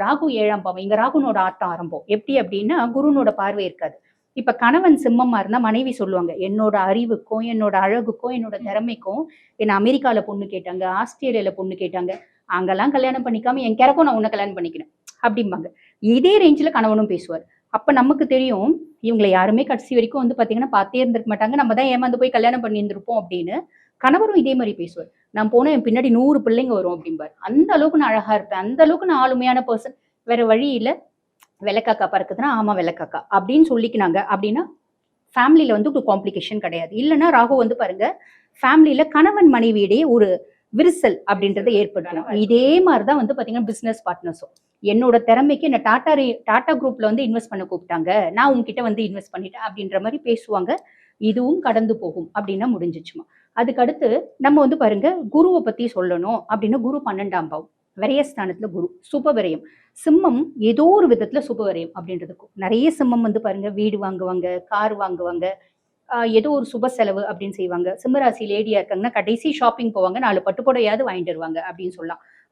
ராகு 7ஆம் பாவம். இங்க ராகுனோட ஆட்டம் ஆரம்பம். எப்படி அப்படின்னா, குருனோட பார்வை இருக்காது. இப்ப கணவன் சிம்மமா இருந்தா மனைவி சொல்லுவாங்க, என்னோட அறிவுக்கும், என்னோட அழகுக்கும், என்னோட திறமைக்கும் என்ன அமெரிக்கால பொண்ணு கேட்டாங்க, ஆஸ்திரேலியால பொண்ணு கேட்டாங்க. அங்கலாம் கல்யாணம் பண்ணிக்காம என் கிறக்கும் நான் உன்ன கல்யாணம் பண்ணிக்கிறேன் அப்படிம்பாங்க. இதே ரேஞ்சில கணவனும் பேசுவார். அப்ப நமக்கு தெரியும், இவங்கள யாருமே கடைசி வரைக்கும் வந்து பார்த்தீங்கன்னா, பார்த்தே இருந்திருக்க மாட்டாங்க. நம்ம தான் ஏமாந்து போய் கல்யாணம் பண்ணியிருந்திருப்போம் அப்படின்னு. கணவரும் இதே மாரி பேசுவார். நான் போனா என் பின்னாடி 100 பிள்ளைங்க வரும் அப்படிம்பாரு. அந்த அளவுக்கு நான் அழகா இருப்பேன். அந்த அளவுக்கு நான் ஆளுமையான பெர்சன். வேற வழி இல்ல. வெள்ளக்காக்கா பறக்குதுன்னா, ஆமா வெள்ளக்காக்கா அப்படின்னு சொல்லிக்கினாங்க அப்படின்னா, ஃபேமிலில வந்து ஒரு காம்ப்ளிகேஷன் கிடையாது. இல்லன்னா ராகு வந்து பாருங்க, ஃபேமிலில கணவன் மனைவியிடையே ஒரு விரிசல் அப்படின்றத ஏற்படுத்தணும். இதே மாரி தான் வந்து பார்த்தீங்கன்னா, பிசினஸ் பார்ட்னர்ஸும். என்னோட திறமைக்கு என்ன டாடா குரூப்ல வந்து இன்வெஸ்ட் பண்ண கூப்பிட்டாங்க. நான் உன்கிட்ட வந்து இன்வெஸ்ட் பண்ணிட்டேன் அப்படின்ற மாரி பேசுவாங்க. இதுவும் கடந்து போகும் அப்படின்னா முடிஞ்சுச்சுமா. அதுக்கு அடுத்து நம்ம வந்து பாருங்க, குருவ பத்தி சொல்லணும் அப்படின்னா, குரு 12ஆம் பாவம். விரயஸ்தானத்துல குரு. சுப விரயம். சிம்மம் ஏதோ ஒரு விதத்துல சுப விரயம் அப்படின்றதுக்கும். நெறைய சிம்மம் வந்து பாருங்க, வீடு வாங்குவாங்க, கார் வாங்குவாங்க. ஏதோ ஒரு சுப செலவு அப்படின்னு செய்வாங்க. சிம்ம ராசி லேடியா இருக்காங்கன்னா, கடைசி ஷாப்பிங் போவாங்க. 4 பட்டு புடவையாவது வாங்கிட்டு வருவாங்க அப்படின்னு சொல்லலாம்.